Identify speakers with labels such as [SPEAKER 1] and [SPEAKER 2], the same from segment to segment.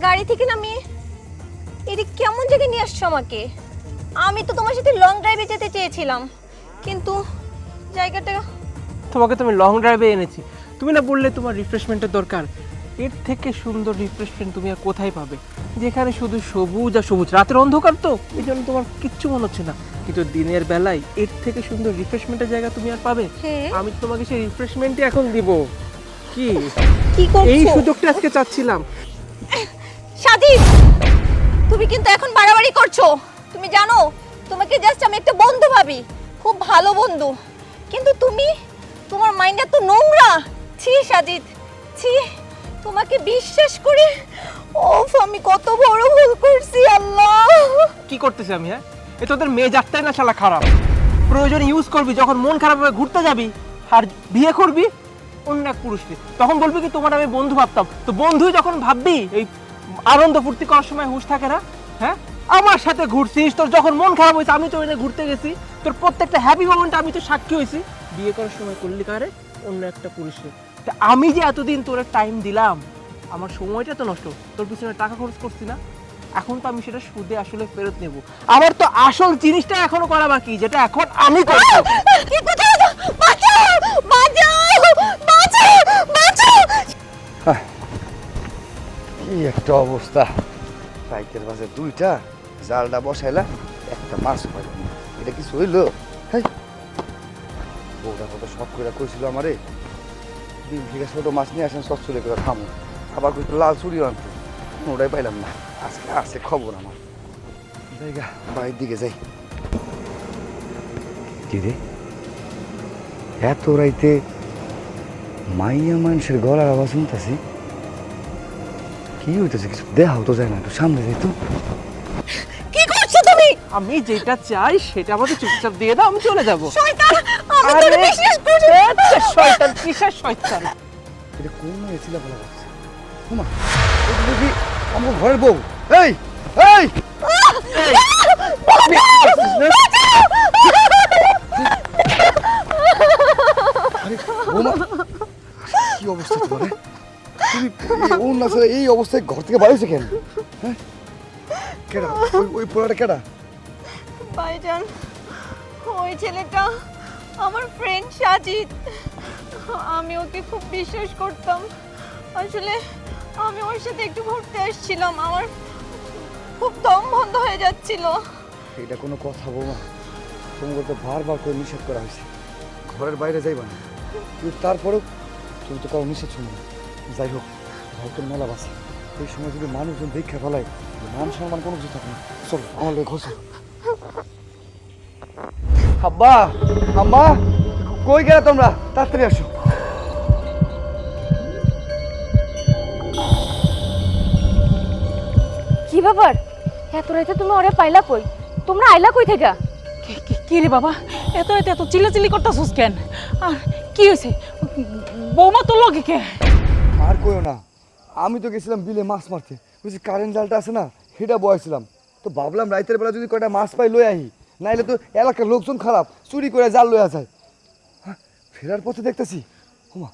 [SPEAKER 1] গাড়ি থেকে নামিয়ে এটা কেমন জায়গায় নিয়ে আসছো আমাকে? আমি তো তোমার সাথে লং ড্রাইভে যেতে চেয়েছিলাম, কিন্তু জায়গাটা।
[SPEAKER 2] তোমাকে তো আমি লং ড্রাইভে এনেছি, তুমি না বললে তোমার রিফ্রেশমেন্টের দরকার। এর থেকে সুন্দর রিফ্রেশমেন্ট তুমি আর কোথায় পাবে, যেখানে শুধু সবুজ আর সবুজ। রাতের অন্ধকার তো এই জন্য তোমার কিচ্ছু মনে হচ্ছে না, কিন্তু দিনের বেলায় এর থেকে সুন্দর রিফ্রেশমেন্টের জায়গা তুমি আর পাবে?
[SPEAKER 1] হ্যাঁ।
[SPEAKER 2] আমি তোমাকে সেই রিফ্রেশমেন্টই এখন দিব। কি
[SPEAKER 1] কি করছো?
[SPEAKER 2] এই সুযোগটা আজকে চাচ্ছিলাম।
[SPEAKER 1] সাজিদ, তুমি কিন্তু এখন বাড়াবাড়ি করছো। তুমি জানো তোমাকে জাস্ট আমি একটা বন্ধু ভাবি, খুব ভালো বন্ধু, কিন্তু তুমি, তোমার মাইন্ডটা তো নোংরা। ছি সাজিদ, ছি। তোমাকে বিশ্বাস করে ওফ, আমি কত বড় ভুল করছি আল্লাহ।
[SPEAKER 2] কি করতেছি আমি? হ্যাঁ, এ তোদের মেয়ে যাত্রাই না শালা খারাপ। প্রয়োজন ইউজ করবি, যখন মন খারাপ হবে ঘুরতে যাবি আর বিয়ে করবি অন্য এক পুরুষকে, তখন বলবি কি তোমার আমি বন্ধু ভাবতাম। তো বন্ধুই যখন ভাববি, এই আনন্দ ফুর্তি করার সময় হুঁশ থাকে না? হ্যাঁ, আমার সাথে ঘুরছিস, তোর যখন মন খারাপ হয়েছে আমি তো এনে ঘুরতে গেছি, তোর প্রত্যেকটা হ্যাপি মোমেন্ট আমি তো সাক্ষী হয়েছি। বিয়ে করার সময় করলি কারে? অন্য একটা পুরুষকে। তা আমি যে এতদিন তোর টাইম দিলাম, আমার সময়টা তো নষ্ট, তোর পিছনে টাকা খরচ করছি না? এখন তো আমি সেটা সুদে আসলে ফেরত নেব। আমার তো আসল জিনিসটা এখনো করা বাকি, যেটা এখন আমি করব।
[SPEAKER 1] কি কোথায়? বাঁচাও, বাঁচাও, বাঁচাও, বাঁচাও।
[SPEAKER 3] কি একটা অবস্থা! রাইতের বাজে 2টা, জালটা বসাইলা, একটা মাছ পাইলাম না। এটা কি হইল? হাই, বউটা কত শখ করে কইছিল আমারে, দিন থেকে ছোট মাছ নিয়ে আসেন সব চুলে করে খামো, আবার কইছিল লাল চুড়িও আনতে, ওটাই পাইলাম না। আজকে আছে খবর আমার। জায়গা বাড়ির দিকে যাই। কি রে, এত রাইতে মাইয়া মানুষের গলার আওয়াজ শুনতেছি। কি হইতেছে? কিছু দেখাও তো যায় না, একটু সামনে যাই তো।
[SPEAKER 1] কি করছো তুমি?
[SPEAKER 2] আমি যেটা চাই সেটা আমাকে চুপচাপ দিয়ে দাও, আমি চলে যাব।
[SPEAKER 1] শয়তান, আমি তোরে বিশ্বাস করি।
[SPEAKER 2] শয়তান কিসের শয়তান?
[SPEAKER 3] এটা কোন মেয়ে ছিল বলা যাচ্ছে? ওমা, এটা দেখি আমার ঘরের বউ। এই এই আরে বৌমা, কি অবস্থা তোমার? তুমি অন্য আসলে এই অবস্থায় ঘর থেকে বাইরেছে কেন? হ্যাঁ, কেডা ওই পোলাটা কেডা?
[SPEAKER 1] ভাইজান, ওই ছেলেটা আমার ফ্রেন্ড সাজিদ। আমি ওকে খুব বিশ্বাস করতাম। আসলে আমি ওর সাথে একটু ঘুরতে আসছিলাম, আমার খুব দম বন্ধ হয়ে যাচ্ছিল।
[SPEAKER 3] এটা কোনো কথা বৌমা? তোমাকে তো বারবার করে নিষেধ করা হয়েছে ঘরের বাইরে যাইবা না, কিন্তু তারপরেও তুমি তো কারো নিষেধ শুনো না। যাই হোক, ভাইকের মেলা বাসে, এই সময় যদি মানুষজন দীক্ষা ফেলায়, মান সম্মান কোনো কিছু থাকে না। চলো আমার লোক ঘোষো। আব্বা, আম্মা, কই গেলে তোমরা? তাড়াতাড়ি আসো।
[SPEAKER 4] কি ব্যাপার, এত রাতে তুমি ওরে পাইলা কই? তোমরা আইলা কই থেকে?
[SPEAKER 5] কি রে বাবা, এত এত এত চিল্লাচিল্লি করতেছিস কেন? আর কি হয়েছে? বৌমা তোর লগে কে?
[SPEAKER 3] আর কইও না, আমি তো গেছিলাম বিলে মাছ মারতে, বুঝছি কারেন্ট জালটা আছে না, সেটা বয়েছিলাম। তো ভাবলাম রাইতের বেলা যদি কয়টা মাছ পাই লই আহি, নাইলে তো এলাকার লোকজন খারাপ, চুরি করে জাল লইয়া যায়। হ্যাঁ, ফেরার পথে দেখতেছি ওমা,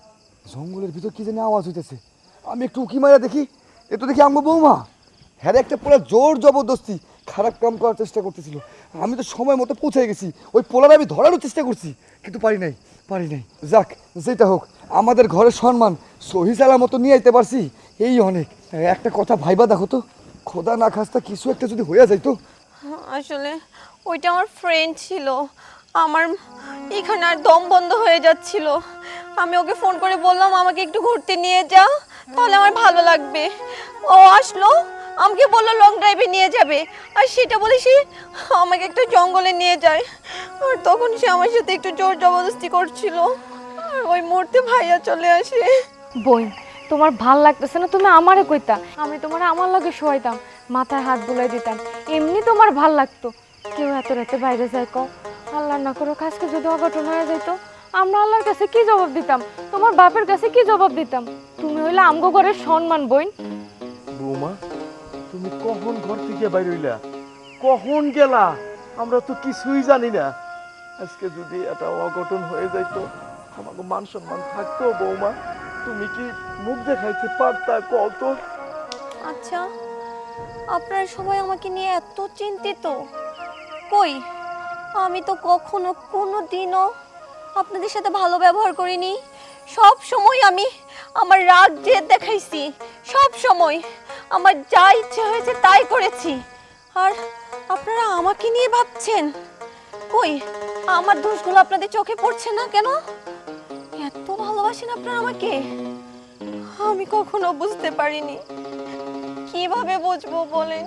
[SPEAKER 3] জঙ্গলের ভিতর কি জানি আওয়াজ হইতেছে। আমি একটু উকি মারা দেখি, এ তো দেখি আমগো বৌমা। হ্যাঁ, একটা পুরো জোর জবরদস্তি খারাপ কাম করার চেষ্টা করতেছিল। আমি তো সময় মতো পৌঁছে গেছি, ওই পোলার আমি ধরারও চেষ্টা করছি, কিন্তু পারি নাই। যাক, যেটা হোক, আমাদের ঘরের সম্মান সহি সালামতো নিয়ে আইতে পারছি, এই অনেক। একটা কথা ভাইবা দেখো তো, খোদা না খাস্তা কিছু একটা যদি হইয়া যাইতো।
[SPEAKER 1] আসলে ওইটা আমার ফ্রেন্ড ছিল, আমার এখানে আর দম বন্ধ হয়ে যাচ্ছিল। আমি ওকে ফোন করে বললাম আমাকে একটু ঘুরতে নিয়ে যা, তাহলে আমার ভালো লাগবে। ও আসলো, আমাকে বললো লং ড্রাইভে নিয়ে যাবে, আর সেটা বলে সে আমাকে একটা জঙ্গলে নিয়ে যায়। আর তখন সে আমার সাথে একটু জোর জবরদস্তি করছিল, আর ওই মুহূর্তে ভাইয়া চলে আসে।
[SPEAKER 4] বই, তোমার ভাল লাগতেছে না? তুমি আমারে কইতা, আমি তোমার আমার লগে শোয়াইতাম, মাথায় হাত বুলাই দিতাম, এমনি তোমার ভাল লাগতো। কেউ এত রাতে বাইরে যায় কও? আল্লাহ না করো কাজকে যদি অঘটন হয়ে যেত, আমরা আল্লাহর কাছে কি জবাব দিতাম? তোমার বাপের কাছে কি জবাব দিতাম? তুমি হইলে আমগো ঘরের সম্মান বইন।
[SPEAKER 6] বৌমা, তুমি কখন ঘর থেকে বাইরে হইলা? কখন গেলা? আমরা তো কিছুই জানি না। আজকে যদি এটা অঘটন হয়ে যাইতো, আমাকে মান সম্মান থাকতো? বৌমা, তুমি কি মুখ দেখাইতে পারতা? কত
[SPEAKER 1] আচ্ছা, আপনারা সবাই আমাকে নিয়ে এত চিন্তিত। কই, আমি তো কখনো কোনো দিনও আপনাদের সাথে ভালো ব্যবহার করিনি। সব সময় আমি আমার রাগ জেদ দেখাইছি, সব সময় আমার যা ইচ্ছে হয়েছে তাই করেছি। আর আপনারা আমাকে নিয়ে ভাবছেন। কই, আমার দোষগুলো আপনাদের চোখে পড়ছে না কেন? এত ভালোবাসেন আপনারা আমাকে, আমি কখনো বুঝতে পারিনি। কিভাবে বুঝবো বলেন?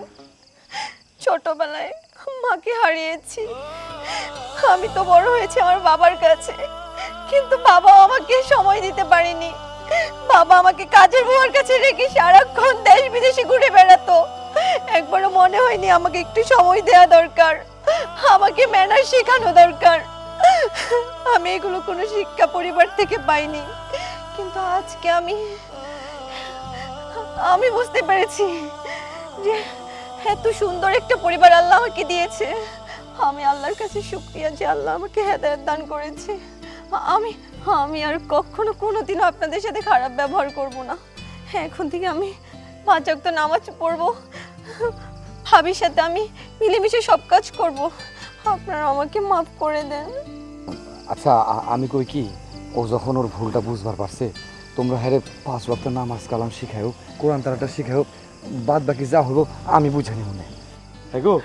[SPEAKER 1] ছোটবেলায় মাকে হারিয়েছি, আমি তো বড় হয়েছি আমার বাবার কাছে, কিন্তু বাবা আমাকে সময় দিতে পারেনি। বাবা আমাকে কাজের বুয়ার কাছে রেখে সারাক্ষণ দেশ বিদেশে ঘুরে বেড়াতো। একবারও মনে হয়নি আমাকে একটু সময় দেওয়া দরকার, আমাকে ম্যানার শেখানো দরকার। আমি এগুলো কোনো শিক্ষা পরিবার থেকে পাইনি, কিন্তু আজকে আমি বুঝতে পেরেছি যে এত সুন্দর একটা পরিবার আল্লাহ আমাকে দিয়েছে। আমি আল্লাহর কাছে শুকরিয়া যে আল্লাহ আমাকে হেদায়েত দান করেছে। আমি আর কখনো কোনোদিনও আপনাদের সাথে খারাপ ব্যবহার করব না। এখন থেকে আমি 5 ওয়াক্ত নামাজ পড়বো, ভাবির সাথে আমি মিলেমিশে সব কাজ করব। আপনারা আমাকে মাফ করে দেন।
[SPEAKER 3] আচ্ছা আমি কই কি, ও যখন ওর ভুলটা বুঝবার পারছে, তোমরা হ্যারে 5 ওয়াক্ত নামাজ কালাম শিখাও, কোরআন তালাটা শিখাও, বাদ বাকি যা হলো আমি বুঝে নিব না।
[SPEAKER 6] হ্যাঁ গো,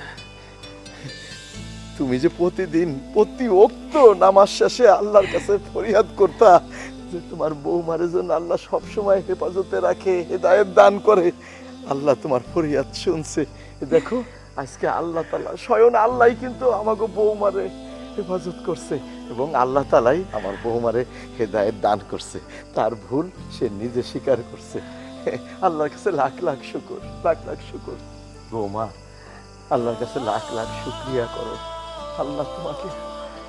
[SPEAKER 6] তুমি যে প্রতিদিন প্রতি ওক্ত নামাজ শেষে আল্লাহর কাছে ফরিয়াদ করতা যে তোমার বৌমার জন্য আল্লাহ সব সময় হেফাজতে রাখে, হেদায়েত দান করে, আল্লাহ তোমার ফরিয়াদ শুনছে। দেখো আজকে আল্লাহ তাআলা স্বয়ং আল্লাহই কিন্তু আমাকে বৌমারে হেফাজত করছে এবং আল্লাহ তাআলাই আমার বৌমারে হেদায়েত দান করছে। তার ভুল সে নিজে স্বীকার করছে। আল্লাহর কাছে লাখ লাখ শুকর, লাখ লাখ শুকর। বৌমা, আল্লাহর কাছে লাখ লাখ শুকরিয়া করো। আল্লাহ তোমাকে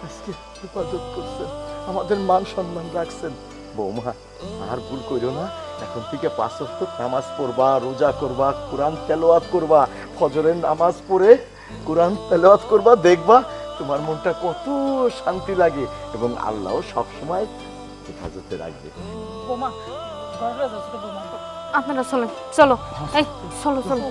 [SPEAKER 6] আজকে হেফাজত করছেন, আমাদের মান সম্মান রাখছেন। বৌমা, আর ভুল কইরো না। এখন থেকে 5 ওয়াক্ত নামাজ পড়বা, রোজা করবা, কোরআন তেলাওয়াত করবা, ফজরের নামাজ পড়ে কোরআন তেলাওয়াত করবা, দেখবা তোমার মনটা কত শান্তি লাগে এবং আল্লাহ সব সময় হেফাজতে রাখবে।
[SPEAKER 5] বৌমা, ঘরে যাচ্ছ তো বৌমা।
[SPEAKER 4] আপনারা চলেন, চলো, এই চলো চলো।